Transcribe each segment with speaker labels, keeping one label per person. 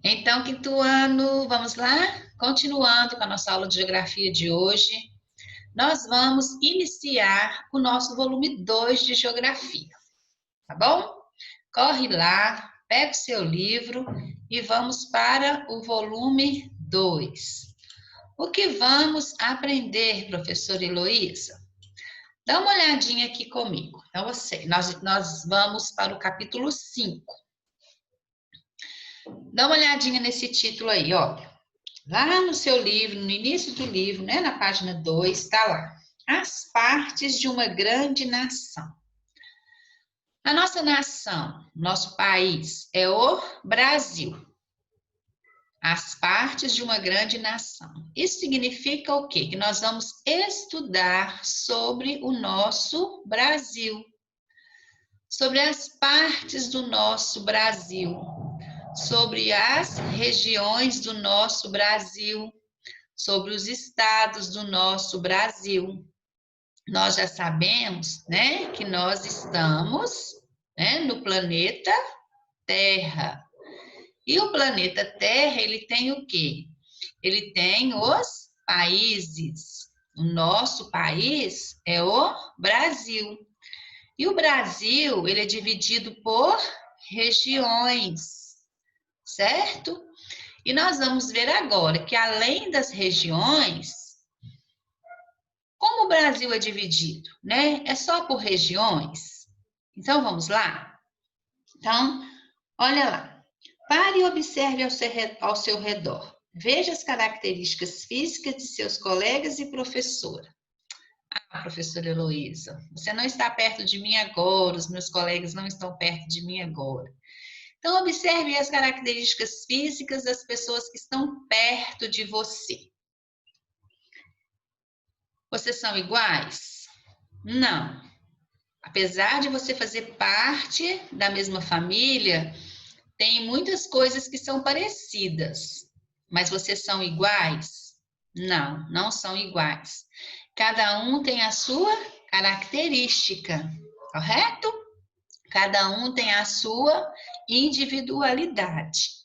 Speaker 1: Então, quinto ano, vamos lá? Continuando com a nossa aula de geografia de hoje, nós vamos iniciar o nosso volume 2 de geografia, tá bom? Corre lá, pega o seu livro e vamos para o volume 2. O que vamos aprender, professora Heloísa? Dá uma olhadinha aqui comigo. Então, nós vamos para o capítulo 5. Dá uma olhadinha nesse título aí, olha. Lá no seu livro, no início do livro, né, na página 2, está lá. As partes de uma grande nação. A nossa nação, nosso país, é o Brasil. As partes de uma grande nação. Isso significa o quê? Que nós vamos estudar sobre o nosso Brasil. Sobre as partes do nosso Brasil. Sobre as regiões do nosso Brasil. Sobre os estados do nosso Brasil. Nós já sabemos, né, que nós estamos, né, no planeta Terra. E o planeta Terra, ele tem o quê? Ele tem os países. O nosso país é o Brasil. E o Brasil, ele é dividido por regiões, certo? E nós vamos ver agora que além das regiões, como o Brasil é dividido, né? É só por regiões? Então, vamos lá? Então, olha lá. Pare e observe ao seu redor. Veja as características físicas de seus colegas e professora. Ah, professora Heloísa, você não está perto de mim agora, os meus colegas não estão perto de mim agora. Então, observe as características físicas das pessoas que estão perto de você. Vocês são iguais? Não. Apesar de você fazer parte da mesma família, tem muitas coisas que são parecidas. Mas vocês são iguais? Não, não são iguais. Cada um tem a sua característica, correto? Cada um tem a sua individualidade.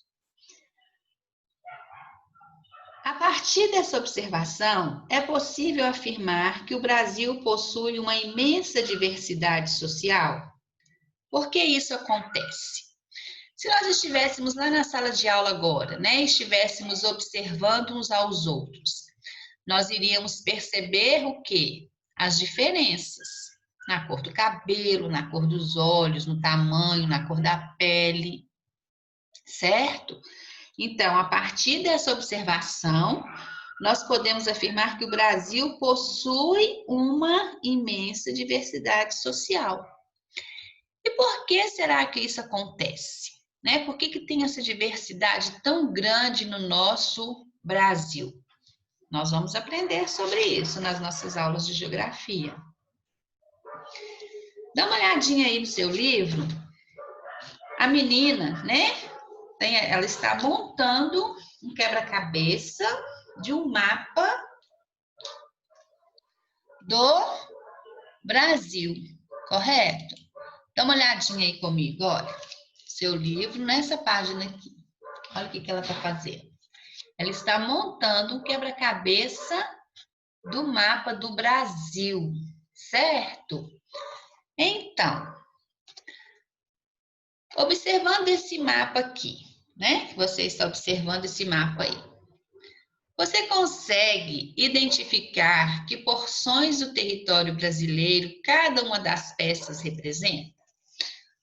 Speaker 1: A partir dessa observação, é possível afirmar que o Brasil possui uma imensa diversidade social? Por que isso acontece? Se nós estivéssemos lá na sala de aula agora, né, estivéssemos observando uns aos outros, nós iríamos perceber o quê? As diferenças na cor do cabelo, na cor dos olhos, no tamanho, na cor da pele, certo? Então, a partir dessa observação, nós podemos afirmar que o Brasil possui uma imensa diversidade social. E por que será que isso acontece? Né? Por que tem essa diversidade tão grande no nosso Brasil? Nós vamos aprender sobre isso nas nossas aulas de geografia. Dá uma olhadinha aí no seu livro. A menina, né? Ela está montando um quebra-cabeça de um mapa do Brasil, correto? Dá uma olhadinha aí comigo, olha. Seu livro nessa página aqui. Olha o que ela está fazendo. Ela está montando um quebra-cabeça do mapa do Brasil, certo? Então, observando esse mapa aqui, né? Que você está observando esse mapa aí. Você consegue identificar que porções do território brasileiro cada uma das peças representa?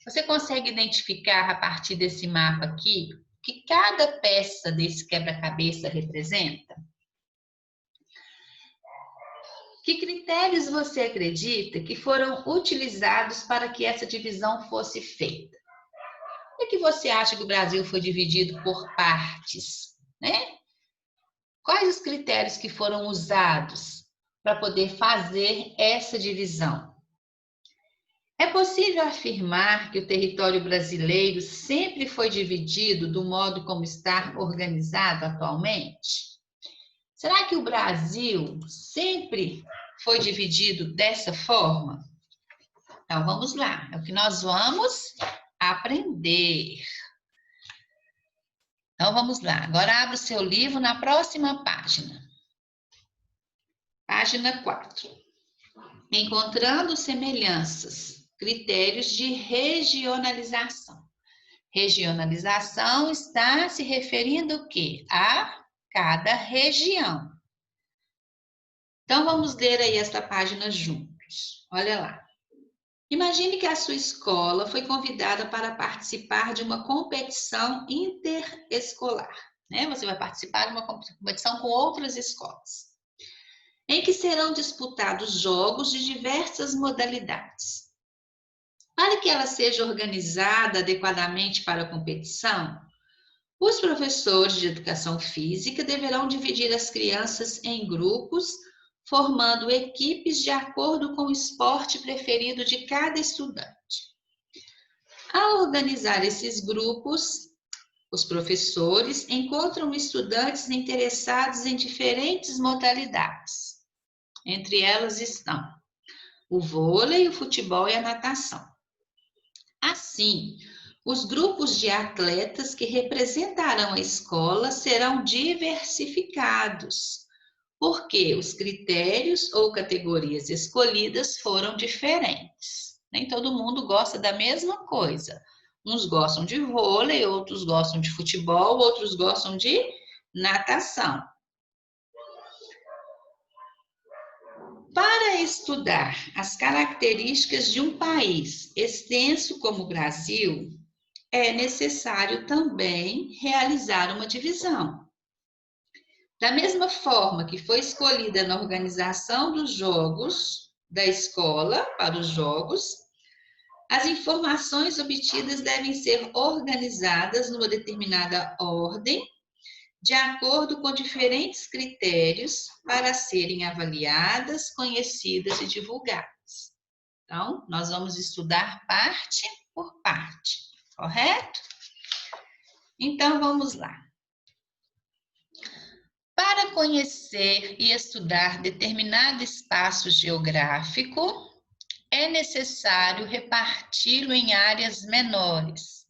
Speaker 1: Você consegue identificar a partir desse mapa aqui que cada peça desse quebra-cabeça representa? Que critérios você acredita que foram utilizados para que essa divisão fosse feita? Por que você acha que o Brasil foi dividido por partes, né? Quais os critérios que foram usados para poder fazer essa divisão? É possível afirmar que o território brasileiro sempre foi dividido do modo como está organizado atualmente? Será que o Brasil sempre foi dividido dessa forma? Então, vamos lá. É o que nós vamos aprender. Então, vamos lá. Agora, abra o seu livro na próxima página. Página 4. Encontrando semelhanças, critérios de regionalização. Regionalização está se referindo o quê? A cada região. Então, vamos ler aí esta página juntos. Olha lá. Imagine que a sua escola foi convidada para participar de uma competição interescolar, né? Você vai participar de uma competição com outras escolas, em que serão disputados jogos de diversas modalidades. Para que ela seja organizada adequadamente para a competição, os professores de educação física deverão dividir as crianças em grupos, formando equipes de acordo com o esporte preferido de cada estudante. Ao organizar esses grupos, os professores encontram estudantes interessados em diferentes modalidades. Entre elas estão o vôlei, o futebol e a natação. Assim, os grupos de atletas que representarão a escola serão diversificados, porque os critérios ou categorias escolhidas foram diferentes. Nem todo mundo gosta da mesma coisa. Uns gostam de vôlei, outros gostam de futebol, outros gostam de natação. Para estudar as características de um país extenso como o Brasil, é necessário também realizar uma divisão. Da mesma forma que foi escolhida na organização dos jogos da escola para os jogos, as informações obtidas devem ser organizadas numa determinada ordem, de acordo com diferentes critérios para serem avaliadas, conhecidas e divulgadas. Então, nós vamos estudar parte por parte, correto? Então, vamos lá. Para conhecer e estudar determinado espaço geográfico, é necessário reparti-lo em áreas menores,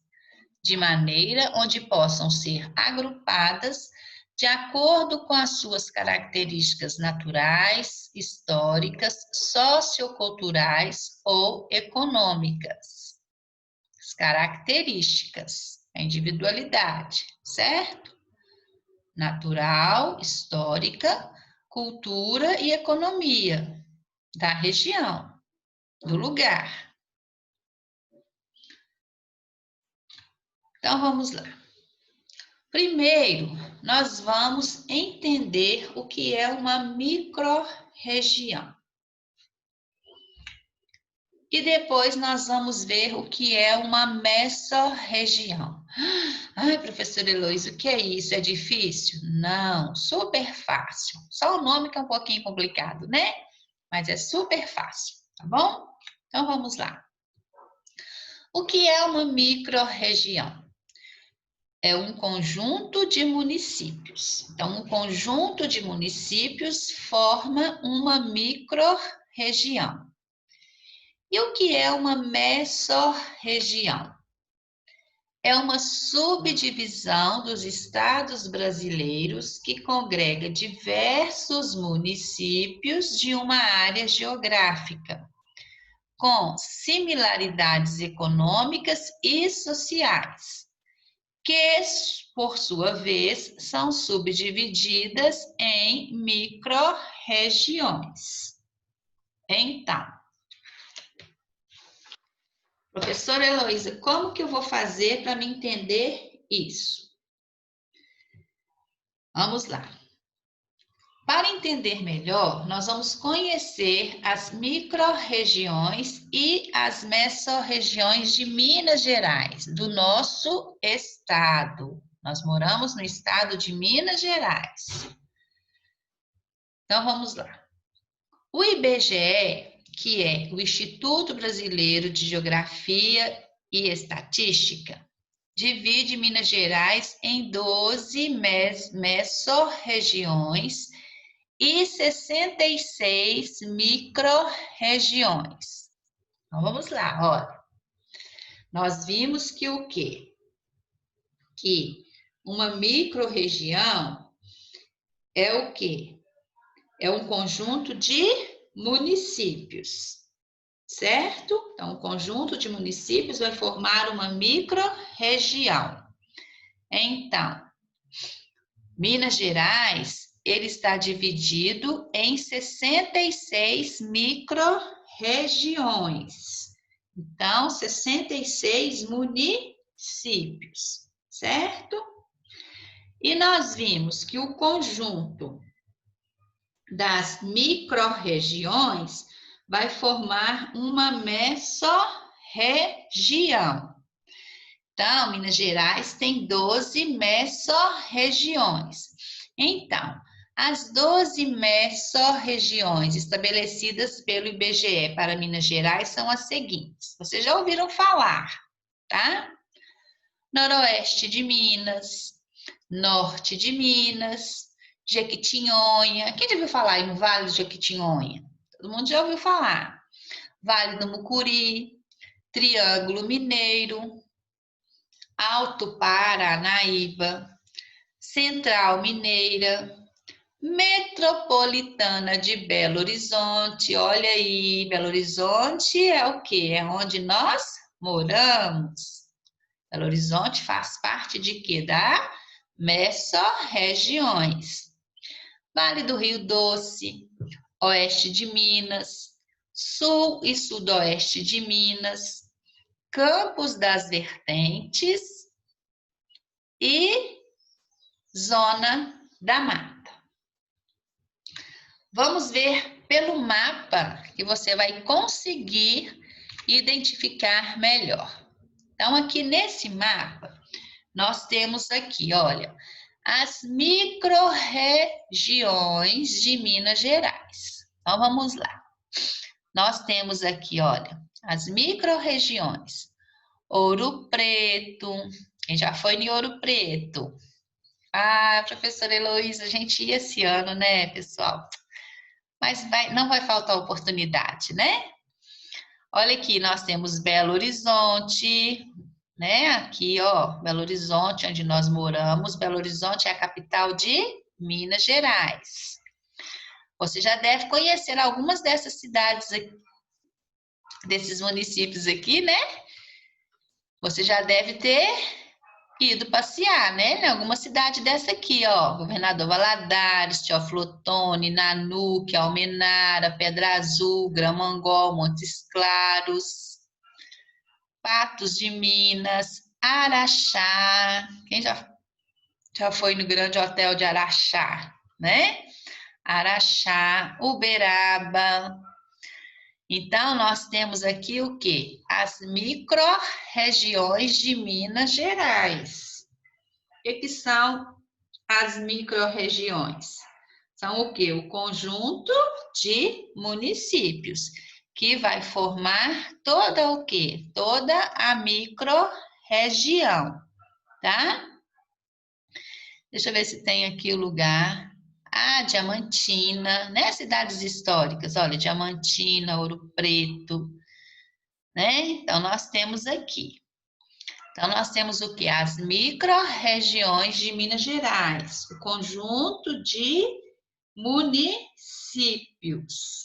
Speaker 1: de maneira onde possam ser agrupadas de acordo com as suas características naturais, históricas, socioculturais ou econômicas. As características, a individualidade, certo? Natural, histórica, cultura e economia da região, do lugar. Então, vamos lá. Primeiro, nós vamos entender o que é uma micro-região. E depois nós vamos ver o que é uma mesorregião. Ai, professora Heloísa, o que é isso? É difícil? Não, super fácil. Só o nome que é um pouquinho complicado, né? Mas é super fácil, tá bom? Então, vamos lá. O que é uma micro-região? É um conjunto de municípios. Então, um conjunto de municípios forma uma micro-região. E o que é uma mesorregião? É uma subdivisão dos estados brasileiros que congrega diversos municípios de uma área geográfica, com similaridades econômicas e sociais, que, por sua vez, são subdivididas em micro-regiões. Então, professora Heloísa, como que eu vou fazer para me entender isso? Vamos lá. Para entender melhor, nós vamos conhecer as micro-regiões e as mesorregiões de Minas Gerais, do nosso estado. Nós moramos no estado de Minas Gerais. Então, vamos lá. O IBGE, que é o Instituto Brasileiro de Geografia e Estatística, divide Minas Gerais em 12 mesorregiões e 66 micro-regiões. Então, vamos lá, olha. Nós vimos que o quê? Que Uma microrregião é o quê? É um conjunto de municípios, certo? Então, o conjunto de municípios vai formar uma microrregião. Então, Minas Gerais, ele está dividido em 66 microrregiões. Então, 66 municípios, certo? E nós vimos que o conjunto das microrregiões vai formar uma mesorregião. Então, Minas Gerais tem 12 mesorregiões. Então, as 12 mesorregiões estabelecidas pelo IBGE para Minas Gerais são as seguintes. Vocês já ouviram falar, tá? Noroeste de Minas, Norte de Minas, Jequitinhonha. Quem já ouviu falar aí no Vale do Jequitinhonha? Todo mundo já ouviu falar. Vale do Mucuri, Triângulo Mineiro, Alto Paranaíba, Central Mineira, Metropolitana de Belo Horizonte. Olha aí, Belo Horizonte é o quê? É onde nós moramos. Belo Horizonte faz parte de quê? Da mesorregiões. Vale do Rio Doce, Oeste de Minas, Sul e Sudoeste de Minas, Campos das Vertentes e Zona da Mata. Vamos ver pelo mapa que você vai conseguir identificar melhor. Então, aqui nesse mapa, nós temos aqui, olha, as microrregiões de Minas Gerais. Então, vamos lá. Nós temos aqui, olha, as microrregiões. Ouro Preto. Quem já foi em Ouro Preto? Ah, professora Heloísa, a gente ia esse ano, né, pessoal? Mas não vai faltar oportunidade, né? Olha aqui, nós temos Belo Horizonte, né? Aqui, ó, Belo Horizonte, onde nós moramos. Belo Horizonte é a capital de Minas Gerais. Você já deve conhecer algumas dessas cidades aqui, desses municípios aqui, né? Você já deve ter ido passear, né? Em alguma cidade dessa aqui, ó. Governador Valadares, Teófilo Otoni, Nanuque, Almenara, Pedra Azul, Gramangol, Montes Claros, Patos de Minas, Araxá. Quem já foi no Grande Hotel de Araxá, né? Araxá, Uberaba. Então, nós temos aqui o quê? As microrregiões de Minas Gerais. O que são as microrregiões? São o quê? O conjunto de municípios, que vai formar toda o quê? Toda a microrregião, tá? Deixa eu ver se tem aqui o lugar. Ah, Diamantina, né? Cidades históricas, olha, Diamantina, Ouro Preto, né? Então, nós temos aqui. Então, nós temos o que? As microrregiões de Minas Gerais, o conjunto de municípios.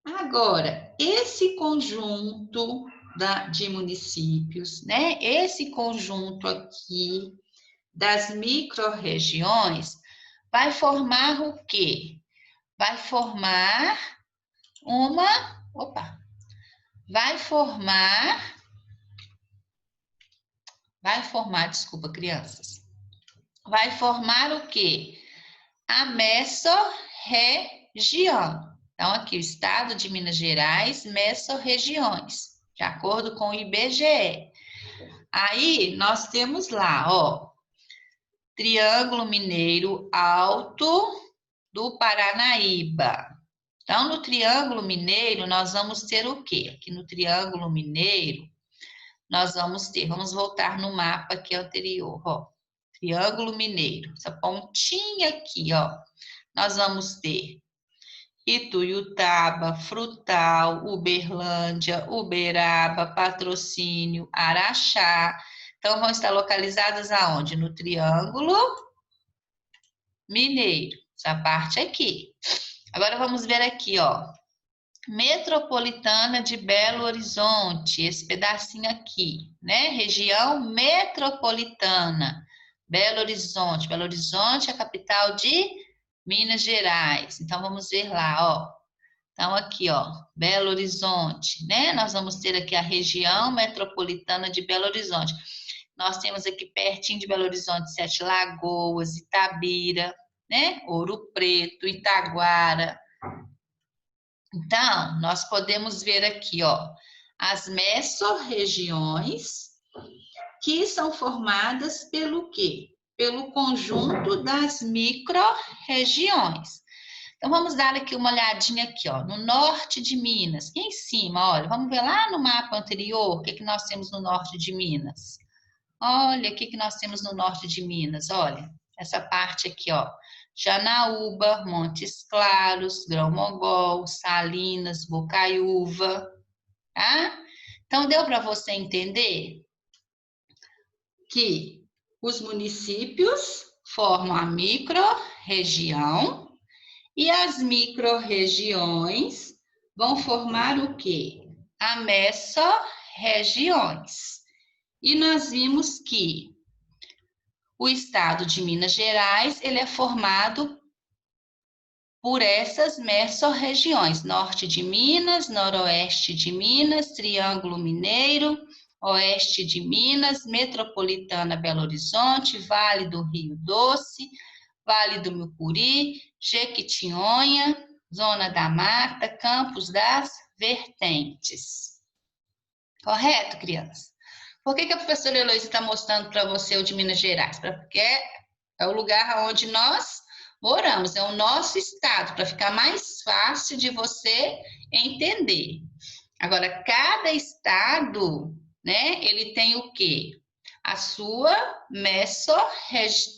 Speaker 1: Agora, esse conjunto de municípios, né? Esse conjunto aqui das microrregiões vai formar o quê? Vai formar desculpa, crianças. Vai formar o quê? A mesorregião. Então, aqui o estado de Minas Gerais, mesorregiões, de acordo com o IBGE. Aí, nós temos lá, ó, Triângulo Mineiro, Alto do Paranaíba. Então, no Triângulo Mineiro, nós vamos ter o quê? Aqui no Triângulo Mineiro, nós vamos voltar no mapa aqui anterior, ó. Triângulo Mineiro, essa pontinha aqui, ó. Nós vamos ter Ituiutaba, Frutal, Uberlândia, Uberaba, Patrocínio, Araxá. Então, vão estar localizadas aonde? No Triângulo Mineiro. Essa parte aqui. Agora, vamos ver aqui, ó. Metropolitana de Belo Horizonte. Esse pedacinho aqui, né? Região metropolitana. Belo Horizonte. Belo Horizonte é a capital de Minas Gerais. Então, vamos ver lá, ó. Então, aqui, ó, Belo Horizonte, né? Nós vamos ter aqui a região metropolitana de Belo Horizonte. Nós temos aqui pertinho de Belo Horizonte, Sete Lagoas, Itabira, né? Ouro Preto, Itaguara. Então, nós podemos ver aqui, ó, as mesorregiões que são formadas pelo quê? Pelo conjunto das micro-regiões. Então, vamos dar aqui uma olhadinha aqui, ó, no norte de Minas. Aqui em cima, olha, vamos ver lá no mapa anterior, o que nós temos no norte de Minas. Olha, o que nós temos no norte de Minas, olha, essa parte aqui, ó. Janaúba, Montes Claros, Grão-Mogol, Salinas, Bocaiúva, tá? Então, deu para você entender que os municípios formam a micro-região e as micro-regiões vão formar o quê? A mesorregiões. E nós vimos que o estado de Minas Gerais, ele é formado por essas mesorregiões. Norte de Minas, noroeste de Minas, Triângulo Mineiro, oeste de Minas, metropolitana Belo Horizonte, Vale do Rio Doce, Vale do Mucuri, Jequitinhonha, Zona da Mata, Campos das Vertentes. Correto, criança? Por que a professora Heloísa está mostrando para você o de Minas Gerais? Porque é o lugar onde nós moramos, é o nosso estado, para ficar mais fácil de você entender. Agora, cada estado, né, ele tem o quê?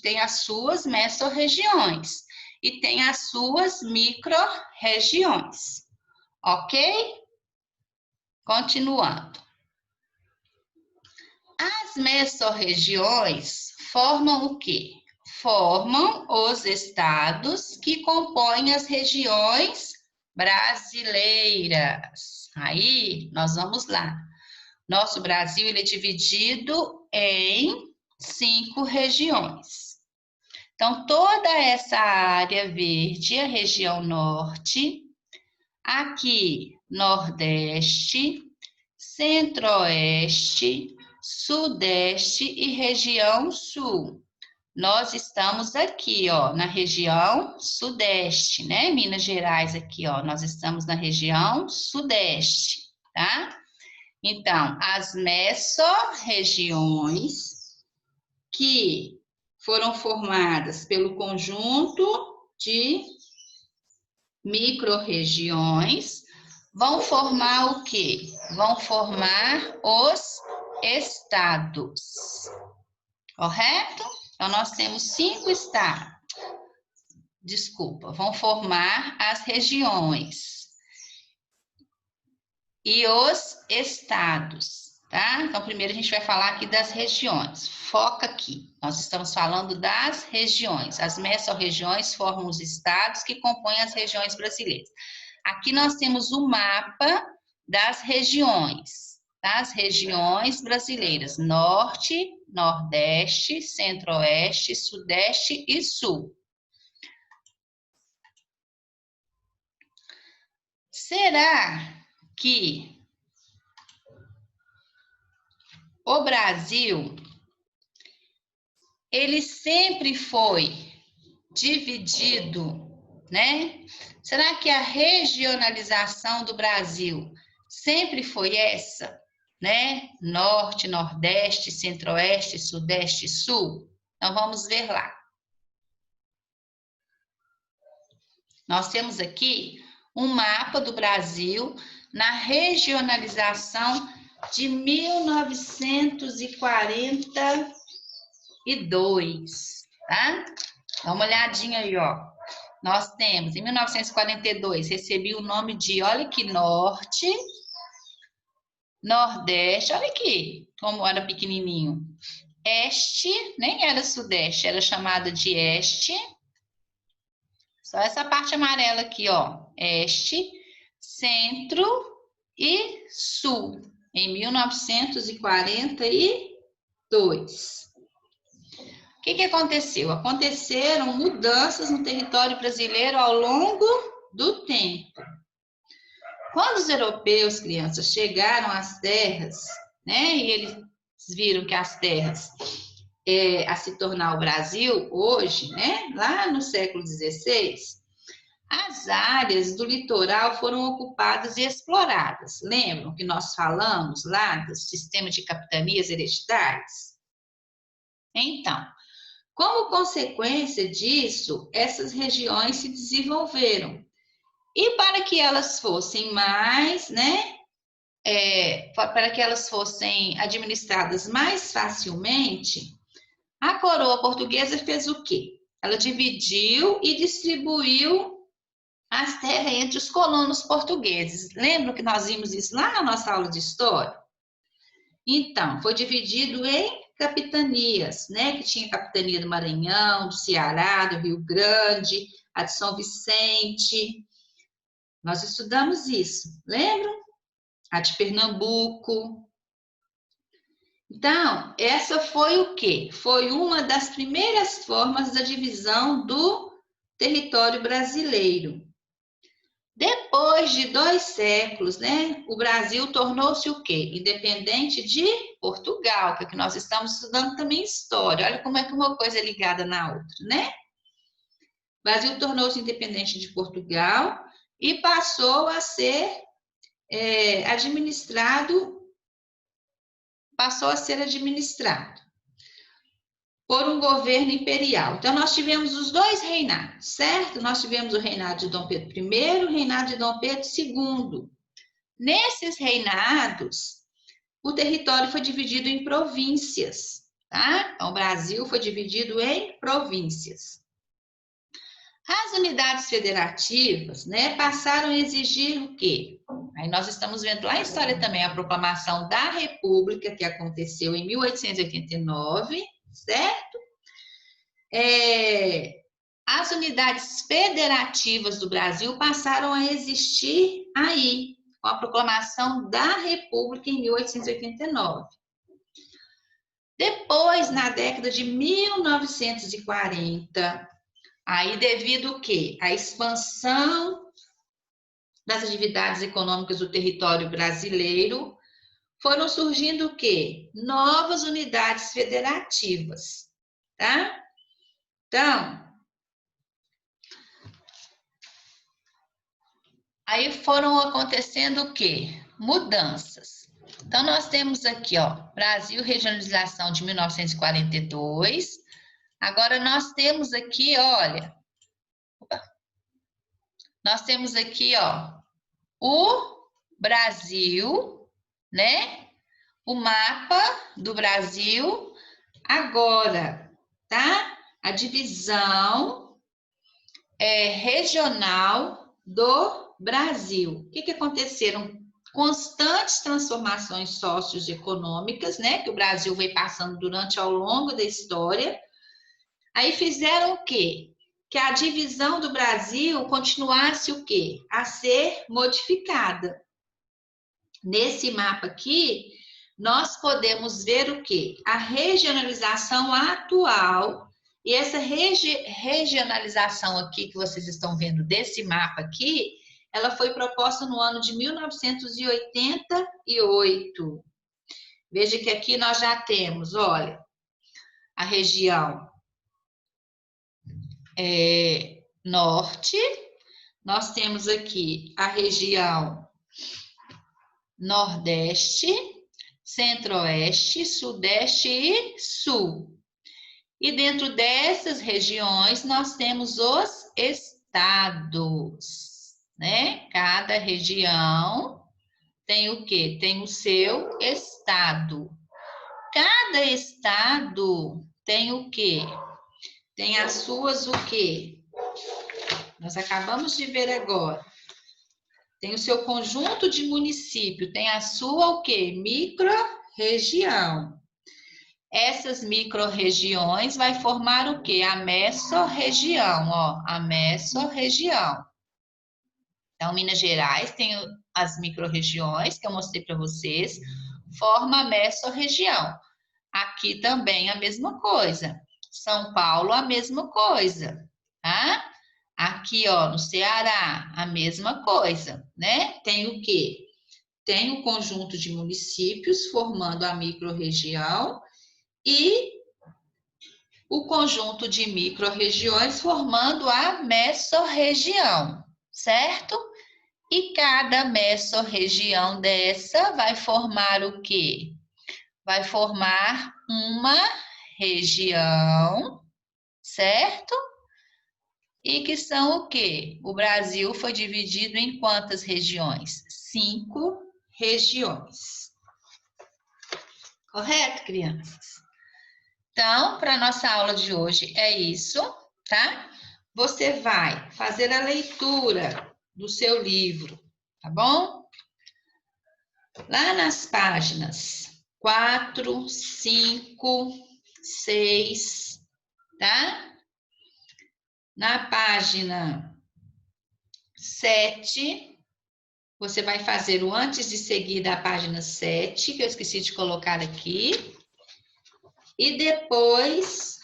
Speaker 1: Tem as suas mesorregiões e tem as suas micro-regiões, ok? Continuando. As mesorregiões formam o quê? Formam os estados que compõem as regiões brasileiras. Aí, nós vamos lá. Nosso Brasil ele é dividido em 5 regiões. Então, toda essa área verde, a região norte, aqui, nordeste, centro-oeste, sudeste e região sul. Nós estamos aqui, ó, na região sudeste, né? Minas Gerais aqui, ó, nós estamos na região sudeste, tá? Então, as mesorregiões que foram formadas pelo conjunto de micro-regiões vão formar o quê? Vão formar os estados, correto? Então, nós temos 5 estados. Desculpa, vão formar as regiões e os estados, tá? Então, primeiro a gente vai falar aqui das regiões. Foca aqui. Nós estamos falando das regiões. As mesorregiões formam os estados que compõem as regiões brasileiras. Aqui nós temos o mapa das regiões. Das regiões brasileiras, norte, nordeste, centro-oeste, sudeste e sul. Será que o Brasil, ele sempre foi dividido, né? Será que a regionalização do Brasil sempre foi essa? Né? Norte, Nordeste, Centro-Oeste, Sudeste e Sul? Então, vamos ver lá. Nós temos aqui um mapa do Brasil na regionalização de 1942, tá? Dá uma olhadinha aí, ó. Nós temos, em 1942, recebi o nome de, olha aqui, Norte, Nordeste, olha aqui, como era pequenininho. este, nem era sudeste, era chamada de este. Só essa parte amarela aqui, ó. Este, centro e sul, em 1942. O que aconteceu? Aconteceram mudanças no território brasileiro ao longo do tempo. Quando os europeus, crianças, chegaram às terras, né, e eles viram que as terras a se tornar o Brasil hoje, né, lá no século XVI, as áreas do litoral foram ocupadas e exploradas. Lembram que nós falamos lá do sistema de capitanias hereditárias? Então, como consequência disso, essas regiões se desenvolveram. E para que elas fossem mais, né, para que elas fossem administradas mais facilmente, a coroa portuguesa fez o quê? Ela dividiu e distribuiu as terras entre os colonos portugueses. Lembram que nós vimos isso lá na nossa aula de história? Então, foi dividido em capitanias, né? Que tinha a capitania do Maranhão, do Ceará, do Rio Grande, a de São Vicente. Nós estudamos isso, lembram? A de Pernambuco. Então, essa foi o quê? Foi uma das primeiras formas da divisão do território brasileiro. Depois de 2 séculos, né, o Brasil tornou-se o quê? Independente de Portugal, que é o que nós estamos estudando também história. Olha como é que uma coisa é ligada na outra, né? O Brasil tornou-se independente de Portugal e passou a ser administrado por um governo imperial. Então, nós tivemos os 2 reinados, certo? Nós tivemos o reinado de Dom Pedro I e o reinado de Dom Pedro II. Nesses reinados, o território foi dividido em províncias, tá? Então, o Brasil foi dividido em províncias. As unidades federativas, né, passaram a exigir o quê? Aí nós estamos vendo lá em história também a proclamação da República, que aconteceu em 1889, certo? As unidades federativas do Brasil passaram a existir aí, com a proclamação da República em 1889. Depois, na década de 1940, aí devido o quê? A expansão das atividades econômicas do território brasileiro, foram surgindo o quê? Novas unidades federativas, tá? Então, aí foram acontecendo o quê? Mudanças. Então, nós temos aqui, ó, Brasil, regionalização de 1942. Agora, nós temos aqui, olha, nós temos aqui, ó, o Brasil, né? O mapa do Brasil agora, tá? A divisão regional do Brasil. O que aconteceram? Constantes transformações socioeconômicas, né? Que o Brasil veio passando durante ao longo da história. Aí fizeram o quê? Que a divisão do Brasil continuasse o quê? A ser modificada. Nesse mapa aqui, nós podemos ver o quê? A regionalização atual. E essa regionalização aqui que vocês estão vendo desse mapa aqui, ela foi proposta no ano de 1988. Veja que aqui nós já temos, olha, a região norte, nós temos aqui a região nordeste, centro-oeste, sudeste e sul. E dentro dessas regiões nós temos os estados, né? Cada região tem o quê? Tem o seu estado. Cada estado tem o quê? Tem as suas o quê? Nós acabamos de ver agora. Tem o seu conjunto de município, tem a sua o quê? Micro-região. Essas micro-regiões vai formar o quê? A mesorregião, ó, a mesorregião. Então, Minas Gerais tem as micro-regiões que eu mostrei para vocês, forma a mesorregião. Aqui também a mesma coisa. São Paulo, a mesma coisa, tá? Aqui, ó, no Ceará, a mesma coisa, né? Tem o quê? Tem o conjunto de municípios formando a micro-região e o conjunto de micro-regiões formando a mesorregião, certo? E cada mesorregião dessa vai formar o quê? Vai formar uma região, certo? E que são o quê? O Brasil foi dividido em quantas regiões? 5 regiões. Correto, crianças? Então, para a nossa aula de hoje é isso, tá? Você vai fazer a leitura do seu livro, tá bom? Lá nas páginas 4, 5, 6, tá? Na página 7, você vai fazer o antes de seguir da página 7, que eu esqueci de colocar aqui. E depois,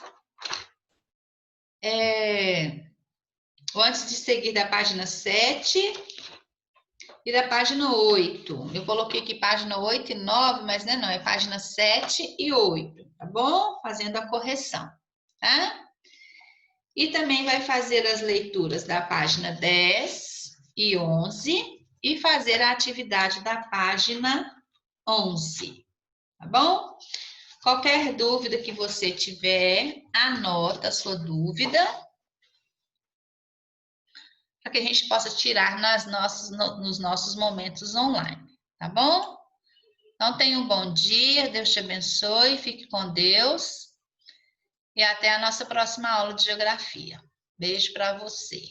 Speaker 1: o antes de seguir da página 7 e da página 8. Eu coloquei aqui página 8 e 9, mas não é página 7 e 8, tá bom? Fazendo a correção, tá? E também vai fazer as leituras da página 10 e 11 e fazer a atividade da página 11, tá bom? Qualquer dúvida que você tiver, anota a sua dúvida para que a gente possa tirar nos nossos momentos online, tá bom? Então, tenha um bom dia, Deus te abençoe, fique com Deus e até a nossa próxima aula de geografia. Beijo para você.